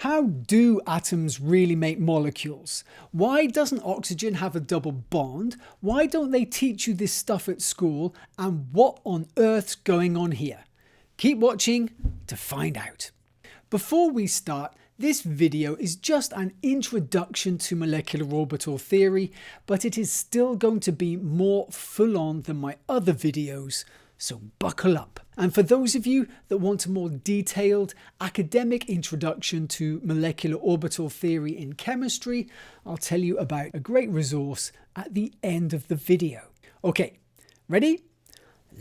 How do atoms really make molecules? Why doesn't oxygen have a double bond? Why don't they teach you this stuff at school? And what on earth's going on here? Keep watching to find out. Before we start, this video is just an introduction to molecular orbital theory, but it is still going to be more full-on than my other videos, so buckle up. And for those of you that want a more detailed academic introduction to molecular orbital theory in chemistry, I'll tell you about a great resource at the end of the video. Okay, ready?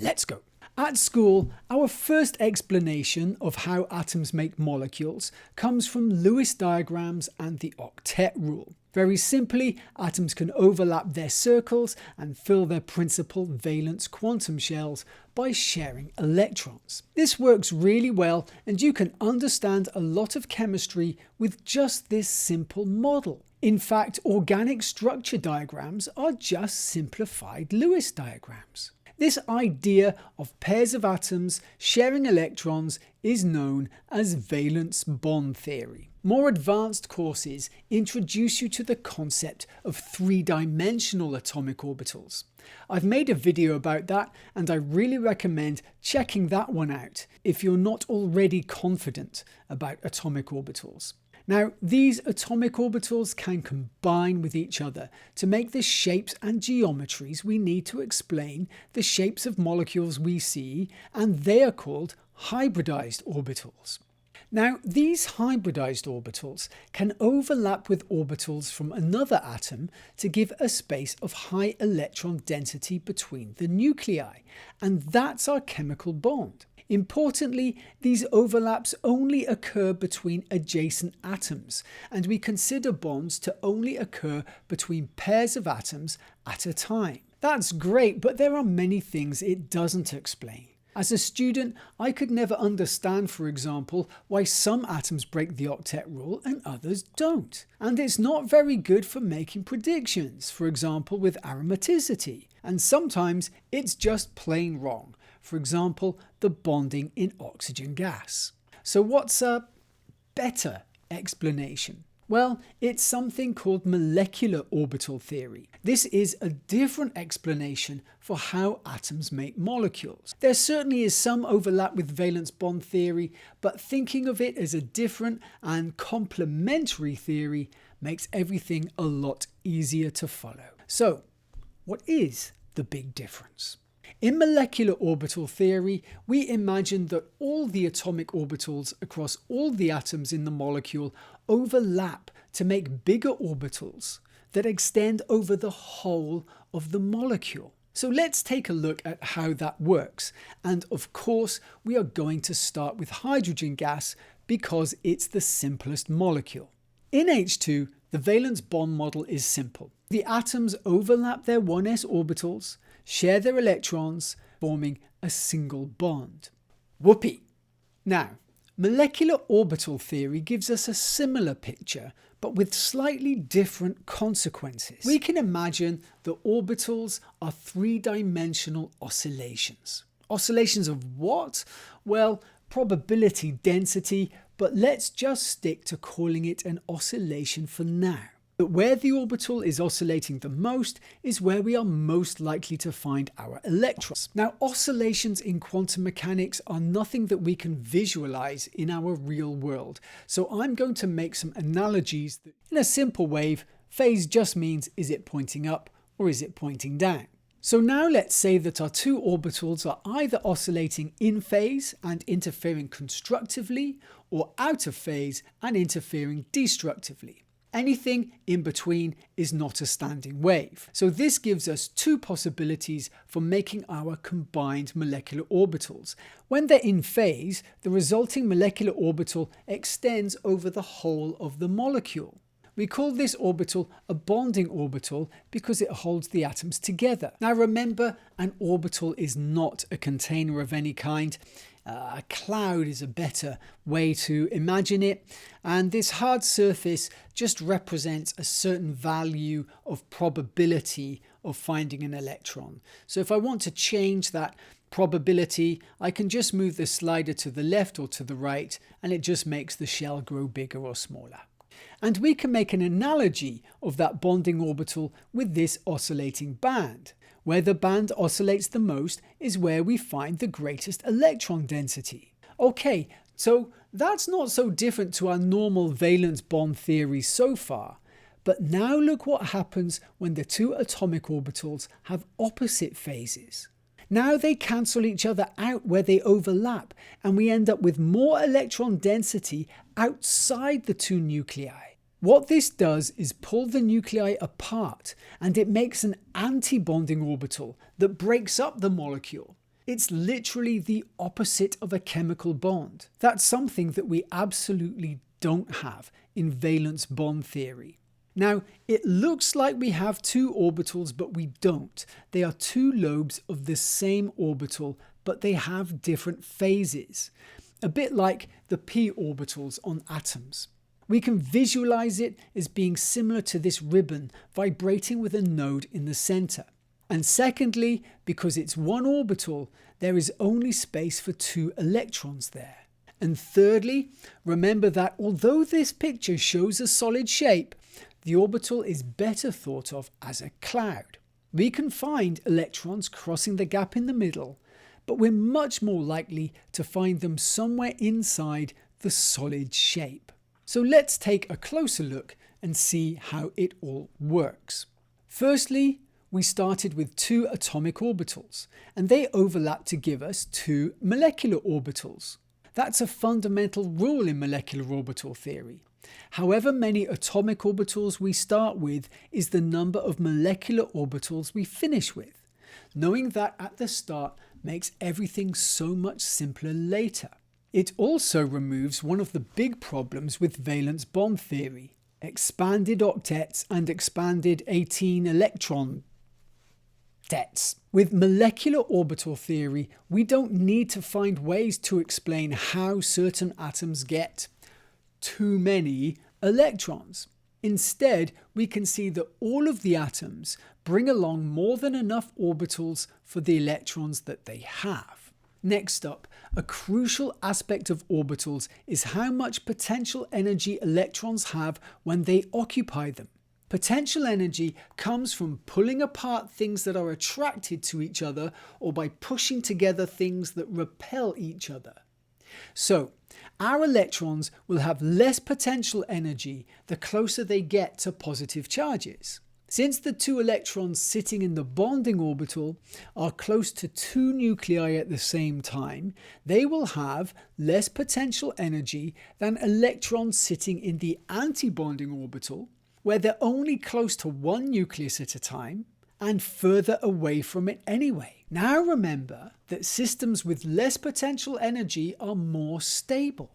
Let's go. At school, our first explanation of how atoms make molecules comes from Lewis diagrams and the octet rule. Very simply, atoms can overlap their circles and fill their principal valence quantum shells by sharing electrons. This works really well, and you can understand a lot of chemistry with just this simple model. In fact, organic structure diagrams are just simplified Lewis diagrams. This idea of pairs of atoms sharing electrons is known as valence bond theory. More advanced courses introduce you to the concept of three-dimensional atomic orbitals. I've made a video about that, and I really recommend checking that one out if you're not already confident about atomic orbitals. Now, these atomic orbitals can combine with each other to make the shapes and geometries we need to explain the shapes of molecules we see, and they are called hybridized orbitals. Now, these hybridized orbitals can overlap with orbitals from another atom to give a space of high electron density between the nuclei, and that's our chemical bond. Importantly, these overlaps only occur between adjacent atoms, and we consider bonds to only occur between pairs of atoms at a time. That's great, but there are many things it doesn't explain. As a student, I could never understand, for example, why some atoms break the octet rule and others don't. And it's not very good for making predictions, for example with aromaticity. And sometimes it's just plain wrong. For example, the bonding in oxygen gas. So what's a better explanation? Well, it's something called molecular orbital theory. This is a different explanation for how atoms make molecules. There certainly is some overlap with valence bond theory, but thinking of it as a different and complementary theory makes everything a lot easier to follow. So, what is the big difference? In molecular orbital theory, we imagine that all the atomic orbitals across all the atoms in the molecule overlap to make bigger orbitals that extend over the whole of the molecule. So let's take a look at how that works. And of course, we are going to start with hydrogen gas because it's the simplest molecule. In H2, the valence bond model is simple. The atoms overlap their 1s orbitals, share their electrons, forming a single bond. Whoopee! Now, molecular orbital theory gives us a similar picture, but with slightly different consequences. We can imagine the orbitals are three-dimensional oscillations. Oscillations of what? Well, probability density, but let's just stick to calling it an oscillation for now. But where the orbital is oscillating the most is where we are most likely to find our electrons. Now, oscillations in quantum mechanics are nothing that we can visualize in our real world. So I'm going to make some analogies that, in a simple wave, phase just means is it pointing up or is it pointing down? So now let's say that our two orbitals are either oscillating in phase and interfering constructively, or out of phase and interfering destructively. Anything in between is not a standing wave. So this gives us two possibilities for making our combined molecular orbitals. When they're in phase, the resulting molecular orbital extends over the whole of the molecule. We call this orbital a bonding orbital because it holds the atoms together. Now remember, an orbital is not a container of any kind. A cloud is a better way to imagine it, and this hard surface just represents a certain value of probability of finding an electron. So if I want to change that Probability, I can just move the slider to the left or to the right, and it just makes the shell grow bigger or smaller. And we can make an analogy of that bonding orbital with this oscillating band. Where the band oscillates the most is where we find the greatest electron density. Okay, so that's not so different to our normal valence bond theory so far. But now look what happens when the two atomic orbitals have opposite phases. Now they cancel each other out where they overlap, and we end up with more electron density outside the two nuclei. What this does is pull the nuclei apart, and it makes an antibonding orbital that breaks up the molecule. It's literally the opposite of a chemical bond. That's something that we absolutely don't have in valence bond theory. Now, it looks like we have two orbitals, but we don't. They are two lobes of the same orbital, but they have different phases. A bit like the p orbitals on atoms. We can visualize it as being similar to this ribbon vibrating with a node in the center. And secondly, because it's one orbital, there is only space for two electrons there. And thirdly, remember that although this picture shows a solid shape, the orbital is better thought of as a cloud. We can find electrons crossing the gap in the middle, but we're much more likely to find them somewhere inside the solid shape. So let's take a closer look and see how it all works. Firstly, we started with two atomic orbitals, and they overlap to give us two molecular orbitals. That's a fundamental rule in molecular orbital theory. However many atomic orbitals we start with is the number of molecular orbitals we finish with. Knowing that at the start makes everything so much simpler later. It also removes one of the big problems with valence bond theory, expanded octets and expanded 18 electron dets. With molecular orbital theory, we don't need to find ways to explain how certain atoms get too many electrons. Instead, we can see that all of the atoms bring along more than enough orbitals for the electrons that they have. Next up, a crucial aspect of orbitals is how much potential energy electrons have when they occupy them. Potential energy comes from pulling apart things that are attracted to each other or by pushing together things that repel each other. So, our electrons will have less potential energy the closer they get to positive charges. Since the two electrons sitting in the bonding orbital are close to two nuclei at the same time, they will have less potential energy than electrons sitting in the antibonding orbital, where they're only close to one nucleus at a time and further away from it anyway. Now remember that systems with less potential energy are more stable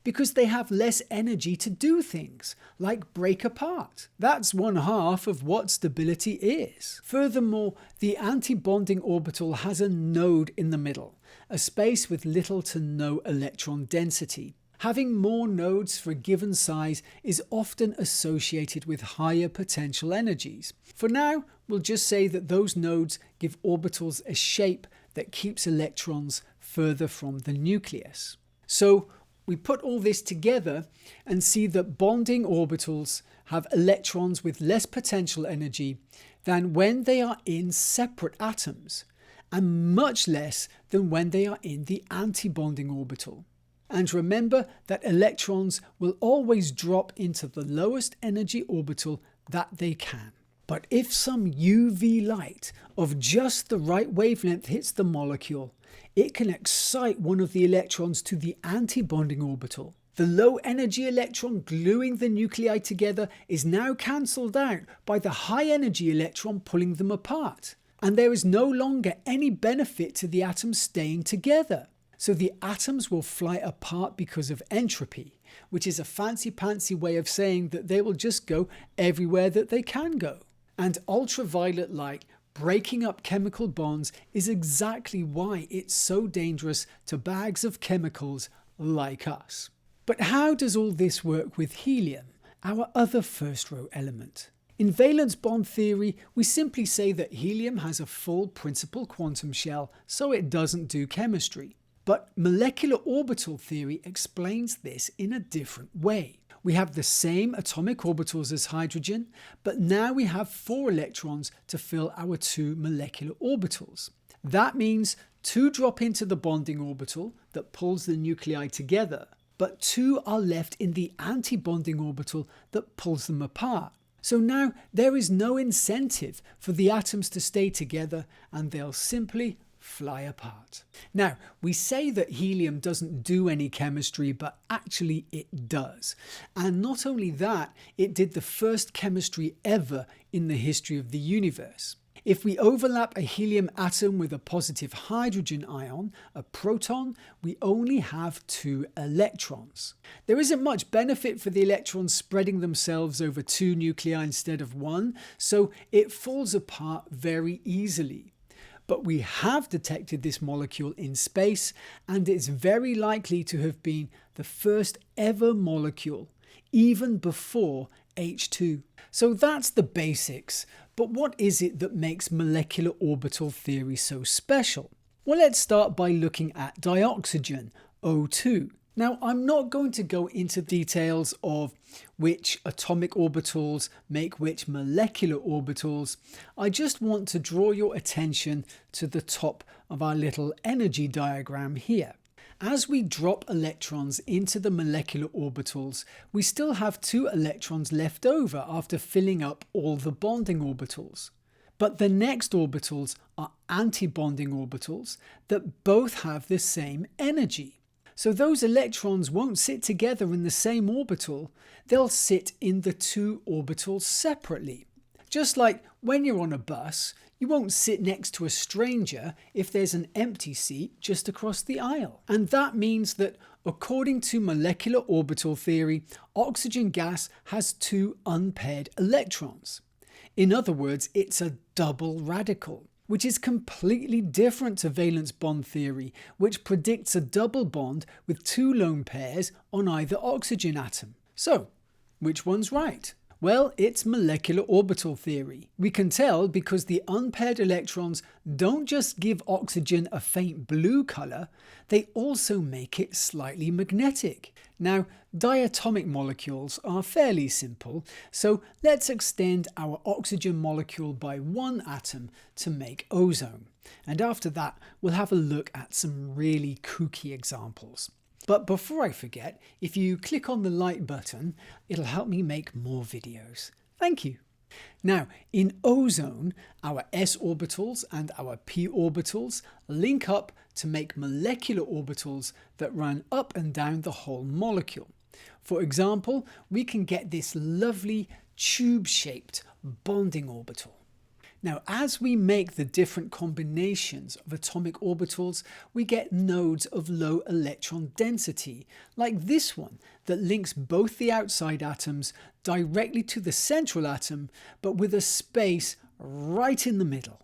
because they have less energy to do things like break apart. That's one half of what stability is. Furthermore, the antibonding orbital has a node in the middle, a space with little to no electron density. Having more nodes for a given size is often associated with higher potential energies. For now, we'll just say that those nodes give orbitals a shape that keeps electrons further from the nucleus. So we put all this together and see that bonding orbitals have electrons with less potential energy than when they are in separate atoms, and much less than when they are in the antibonding orbital. And remember that electrons will always drop into the lowest energy orbital that they can. But if some UV light of just the right wavelength hits the molecule, it can excite one of the electrons to the antibonding orbital. The low energy electron gluing the nuclei together is now cancelled out by the high energy electron pulling them apart. And there is no longer any benefit to the atoms staying together. So the atoms will fly apart because of entropy, which is a fancy-pantsy way of saying that they will just go everywhere that they can go. And ultraviolet light breaking up chemical bonds is exactly why it's so dangerous to bags of chemicals like us. But how does all this work with helium, our other first row element? In valence bond theory, we simply say that helium has a full principal quantum shell, so it doesn't do chemistry. But molecular orbital theory explains this in a different way. We have the same atomic orbitals as hydrogen, but now we have 4 electrons to fill our 2 molecular orbitals. That means 2 drop into the bonding orbital that pulls the nuclei together, but 2 are left in the antibonding orbital that pulls them apart. So now there is no incentive for the atoms to stay together, and they'll simply fly apart. Now, we say that helium doesn't do any chemistry, but actually it does. And not only that, it did the first chemistry ever in the history of the universe. If we overlap a helium atom with a positive hydrogen ion, a proton, we only have 2 electrons. There isn't much benefit for the electrons spreading themselves over 2 nuclei instead of 1, so it falls apart very easily. But we have detected this molecule in space, and it's very likely to have been the first ever molecule, even before H2. So that's the basics, but what is it that makes molecular orbital theory so special? Well, let's start by looking at dioxygen, O2. Now, I'm not going to go into details of which atomic orbitals make which molecular orbitals. I just want to draw your attention to the top of our little energy diagram here. As we drop electrons into the molecular orbitals, we still have 2 electrons left over after filling up all the bonding orbitals. But the next orbitals are antibonding orbitals that both have the same energy. So those electrons won't sit together in the same orbital, they'll sit in the 2 orbitals separately. Just like when you're on a bus, you won't sit next to a stranger if there's an empty seat just across the aisle. And that means that, according to molecular orbital theory, oxygen gas has 2 unpaired electrons. In other words, it's a double radical, which is completely different to valence bond theory, which predicts a double bond with 2 lone pairs on either oxygen atom. So, which one's right? Well, it's molecular orbital theory. We can tell because the unpaired electrons don't just give oxygen a faint blue colour, they also make it slightly magnetic. Now, diatomic molecules are fairly simple, so let's extend our oxygen molecule by 1 atom to make ozone. And after that, we'll have a look at some really kooky examples. But before I forget, if you click on the like button, it'll help me make more videos. Thank you. Now, in ozone, our s orbitals and our p orbitals link up to make molecular orbitals that run up and down the whole molecule. For example, we can get this lovely tube-shaped bonding orbital. Now, as we make the different combinations of atomic orbitals, we get nodes of low electron density, like this one that links both the outside atoms directly to the central atom, but with a space right in the middle.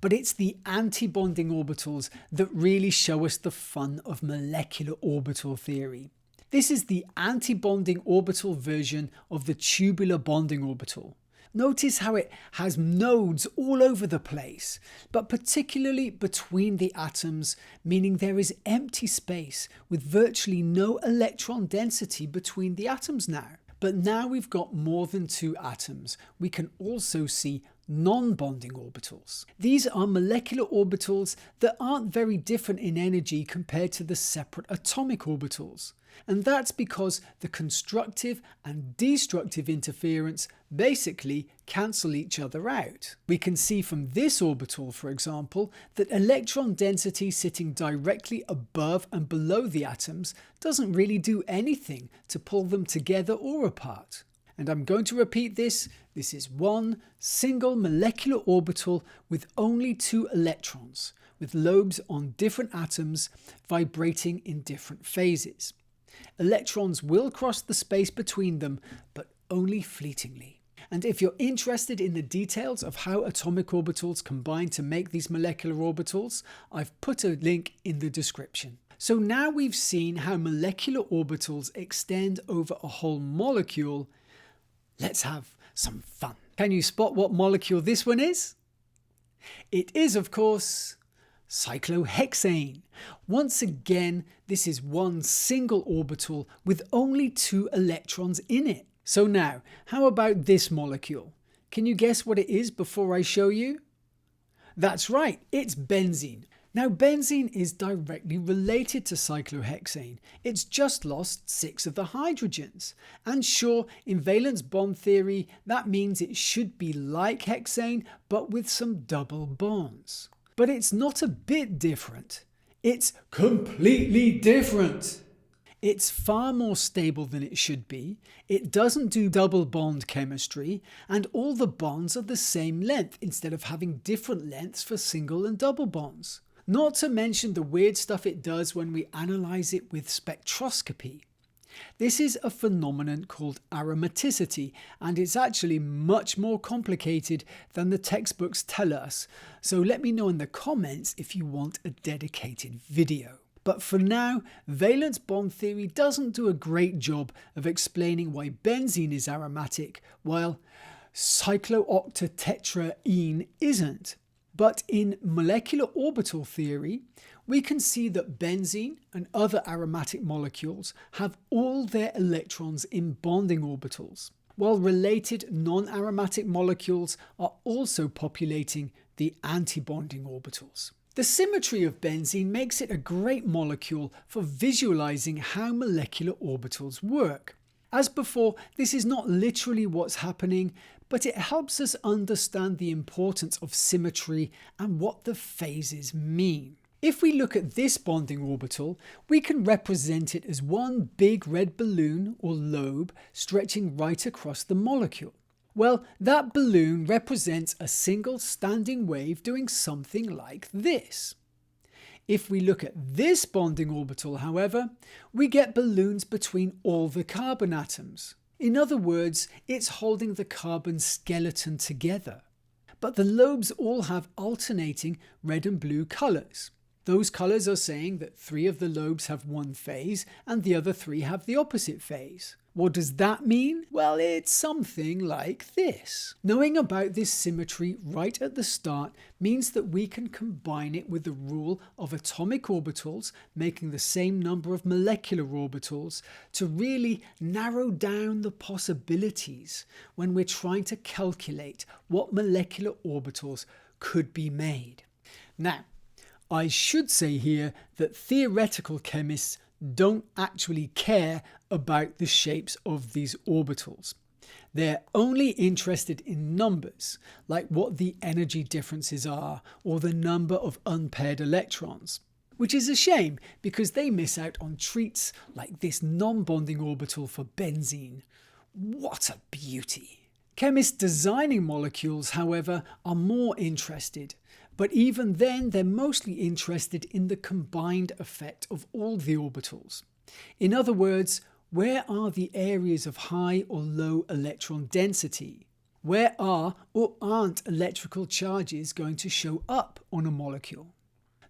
But it's the antibonding orbitals that really show us the fun of molecular orbital theory. This is the antibonding orbital version of the tubular bonding orbital. Notice how it has nodes all over the place, but particularly between the atoms, meaning there is empty space with virtually no electron density between the atoms now. But now we've got more than 2 atoms, we can also see non-bonding orbitals. These are molecular orbitals that aren't very different in energy compared to the separate atomic orbitals. And that's because the constructive and destructive interference basically cancel each other out. We can see from this orbital, for example, that electron density sitting directly above and below the atoms doesn't really do anything to pull them together or apart. And I'm going to repeat this. This is one single molecular orbital with only 2 electrons, with lobes on different atoms vibrating in different phases. Electrons will cross the space between them, but only fleetingly. And if you're interested in the details of how atomic orbitals combine to make these molecular orbitals, I've put a link in the description. So now we've seen how molecular orbitals extend over a whole molecule. Let's have some fun. Can you spot what molecule this one is? It is, of course, cyclohexane. Once again, this is one single orbital with only 2 electrons in it. So now, how about this molecule? Can you guess what it is before I show you? That's right, it's benzene. Now, benzene is directly related to cyclohexane. It's just lost 6 of the hydrogens. And sure, in valence bond theory, that means it should be like hexane, but with some double bonds. But it's not a bit different. It's completely different. It's far more stable than it should be, it doesn't do double bond chemistry, and all the bonds are the same length instead of having different lengths for single and double bonds. Not to mention the weird stuff it does when we analyse it with spectroscopy. This is a phenomenon called aromaticity, and it's actually much more complicated than the textbooks tell us, so let me know in the comments if you want a dedicated video. But for now, valence bond theory doesn't do a great job of explaining why benzene is aromatic, while cyclooctatetraene isn't. But in molecular orbital theory, we can see that benzene and other aromatic molecules have all their electrons in bonding orbitals, while related non-aromatic molecules are also populating the antibonding orbitals. The symmetry of benzene makes it a great molecule for visualizing how molecular orbitals work. As before, this is not literally what's happening, but it helps us understand the importance of symmetry and what the phases mean. If we look at this bonding orbital, we can represent it as one big red balloon or lobe stretching right across the molecule. Well, that balloon represents a single standing wave doing something like this. If we look at this bonding orbital, however, we get balloons between all the carbon atoms. In other words, it's holding the carbon skeleton together. But the lobes all have alternating red and blue colours. Those colours are saying that 3 of the lobes have one phase and the other 3 have the opposite phase. What does that mean? Well, it's something like this. Knowing about this symmetry right at the start means that we can combine it with the rule of atomic orbitals making the same number of molecular orbitals to really narrow down the possibilities when we're trying to calculate what molecular orbitals could be made. Now, I should say here that theoretical chemists don't actually care about the shapes of these orbitals. They're only interested in numbers, like what the energy differences are or the number of unpaired electrons. Which is a shame because they miss out on treats like this non-bonding orbital for benzene. What a beauty! Chemists designing molecules, however, are more interested. But even then, they're mostly interested in the combined effect of all the orbitals. In other words, where are the areas of high or low electron density? Where are or aren't electrical charges going to show up on a molecule?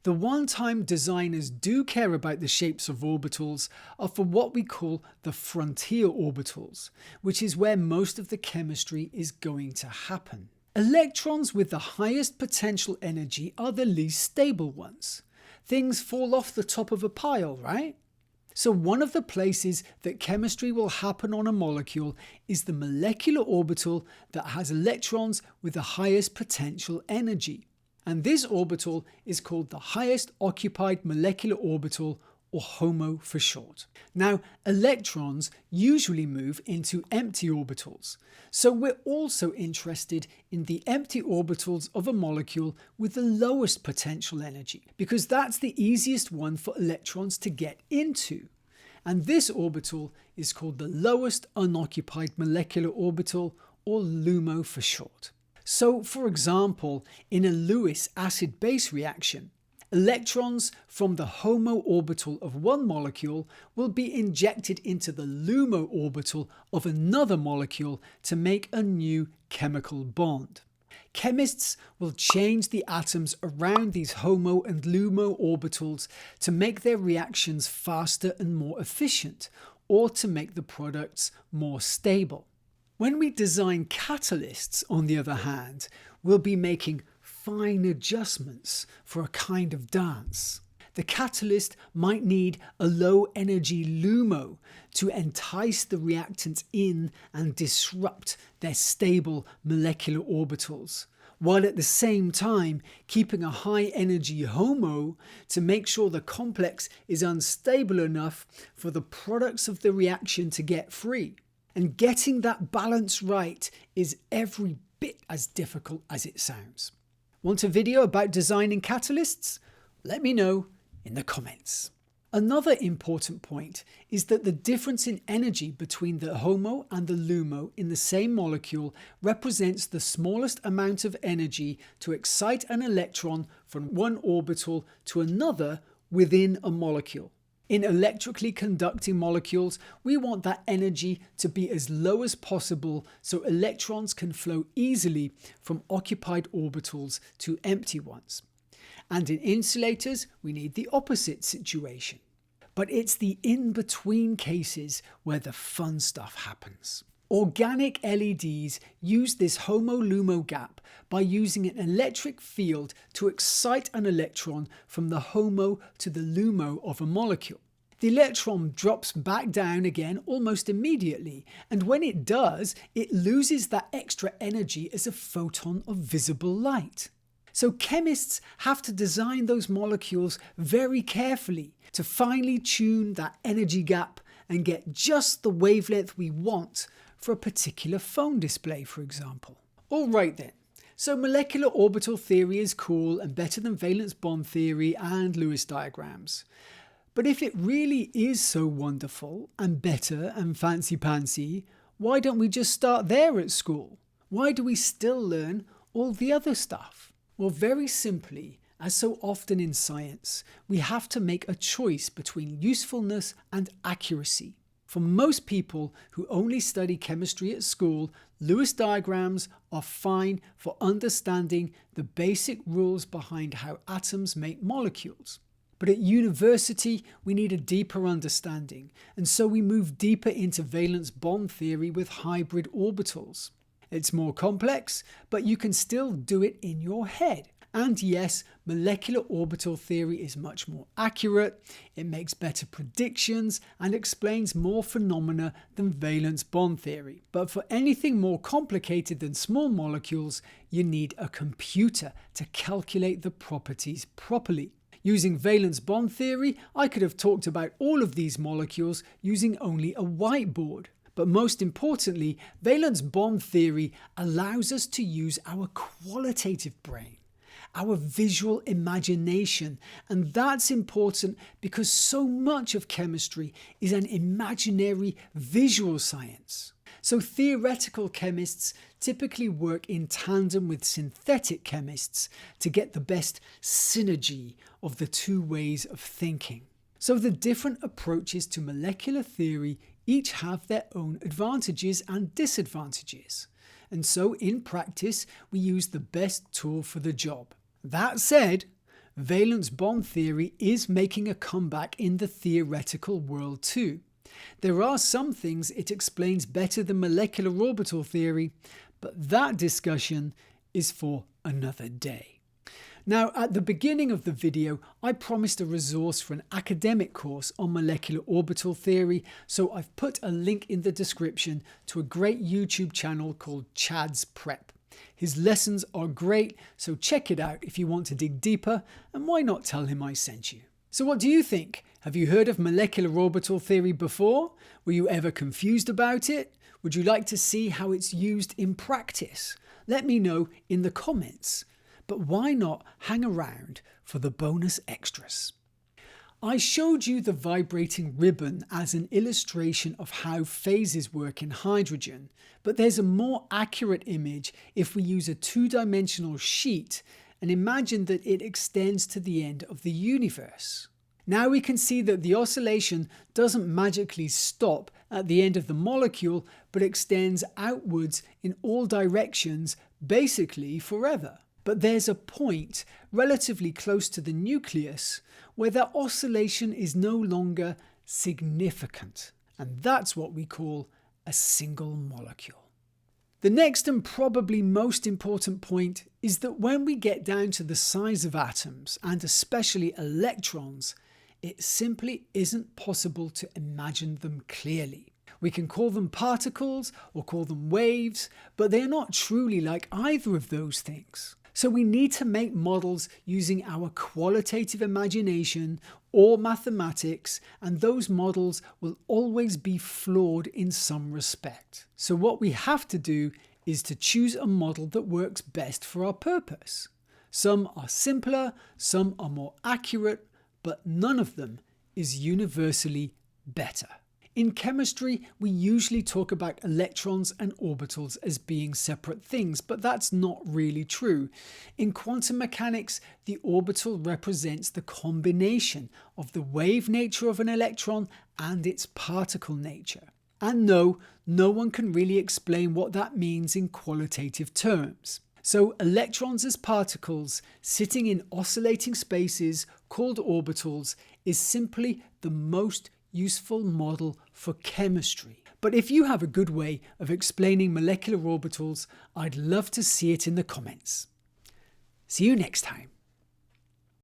The one-time designers do care about the shapes of orbitals are for what we call the frontier orbitals, which is where most of the chemistry is going to happen. Electrons with the highest potential energy are the least stable ones. Things fall off the top of a pile, right? So one of the places that chemistry will happen on a molecule is the molecular orbital that has electrons with the highest potential energy. And this orbital is called the highest occupied molecular orbital, or HOMO for short. Now, electrons usually move into empty orbitals, so we're also interested in the empty orbitals of a molecule with the lowest potential energy, because that's the easiest one for electrons to get into. And this orbital is called the lowest unoccupied molecular orbital, or LUMO for short. So, for example, in a Lewis acid-base reaction, electrons from the HOMO orbital of one molecule will be injected into the LUMO orbital of another molecule to make a new chemical bond. Chemists will change the atoms around these HOMO and LUMO orbitals to make their reactions faster and more efficient, or to make the products more stable. When we design catalysts, on the other hand, we'll be making fine adjustments for a kind of dance. The catalyst might need a low energy LUMO to entice the reactants in and disrupt their stable molecular orbitals, while at the same time keeping a high energy HOMO to make sure the complex is unstable enough for the products of the reaction to get free. And getting that balance right is every bit as difficult as it sounds. Want a video about designing catalysts? Let me know in the comments. Another important point is that the difference in energy between the HOMO and the LUMO in the same molecule represents the smallest amount of energy to excite an electron from one orbital to another within a molecule. In electrically conducting molecules, we want that energy to be as low as possible so electrons can flow easily from occupied orbitals to empty ones. And in insulators, we need the opposite situation. But it's the in-between cases where the fun stuff happens. Organic LEDs use this HOMO-LUMO gap by using an electric field to excite an electron from the HOMO to the LUMO of a molecule. The electron drops back down again almost immediately, and when it does, it loses that extra energy as a photon of visible light. So chemists have to design those molecules very carefully to finely tune that energy gap and get just the wavelength we want for a particular phone display, for example. All right then, so molecular orbital theory is cool and better than valence bond theory and Lewis diagrams. But if it really is so wonderful and better and fancy-pantsy, why don't we just start there at school? Why do we still learn all the other stuff? Well, very simply, as so often in science, we have to make a choice between usefulness and accuracy. For most people who only study chemistry at school, Lewis diagrams are fine for understanding the basic rules behind how atoms make molecules. But at university, we need a deeper understanding, and so we move deeper into valence bond theory with hybrid orbitals. It's more complex, but you can still do it in your head. And yes, molecular orbital theory is much more accurate, it makes better predictions, and explains more phenomena than valence bond theory. But for anything more complicated than small molecules, you need a computer to calculate the properties properly. Using valence bond theory, I could have talked about all of these molecules using only a whiteboard. But most importantly, valence bond theory allows us to use our qualitative brain, our visual imagination, and that's important because so much of chemistry is an imaginary visual science. So theoretical chemists typically work in tandem with synthetic chemists to get the best synergy of the two ways of thinking. So the different approaches to molecular theory each have their own advantages and disadvantages. And so in practice, we use the best tool for the job. That said, valence bond theory is making a comeback in the theoretical world too. There are some things it explains better than molecular orbital theory, but that discussion is for another day. Now, at the beginning of the video, I promised a resource for an academic course on molecular orbital theory, so I've put a link in the description to a great YouTube channel called Chad's Prep. His lessons are great, so check it out if you want to dig deeper, and why not tell him I sent you? So what do you think? Have you heard of molecular orbital theory before? Were you ever confused about it? Would you like to see how it's used in practice? Let me know in the comments. But why not hang around for the bonus extras? I showed you the vibrating ribbon as an illustration of how phases work in hydrogen, but there's a more accurate image if we use a two-dimensional sheet and imagine that it extends to the end of the universe. Now we can see that the oscillation doesn't magically stop at the end of the molecule, but extends outwards in all directions, basically forever. But there's a point relatively close to the nucleus where that oscillation is no longer significant, and that's what we call a single molecule. The next and probably most important point is that when we get down to the size of atoms, and especially electrons, it simply isn't possible to imagine them clearly. We can call them particles or call them waves, but they're not truly like either of those things. So we need to make models using our qualitative imagination or mathematics, and those models will always be flawed in some respect. So what we have to do is to choose a model that works best for our purpose. Some are simpler, some are more accurate, but none of them is universally better. In chemistry, we usually talk about electrons and orbitals as being separate things, but that's not really true. In quantum mechanics, the orbital represents the combination of the wave nature of an electron and its particle nature. And no one can really explain what that means in qualitative terms. So electrons as particles sitting in oscillating spaces called orbitals is simply the most useful model for chemistry. But if you have a good way of explaining molecular orbitals, I'd love to see it in the comments. See you next time.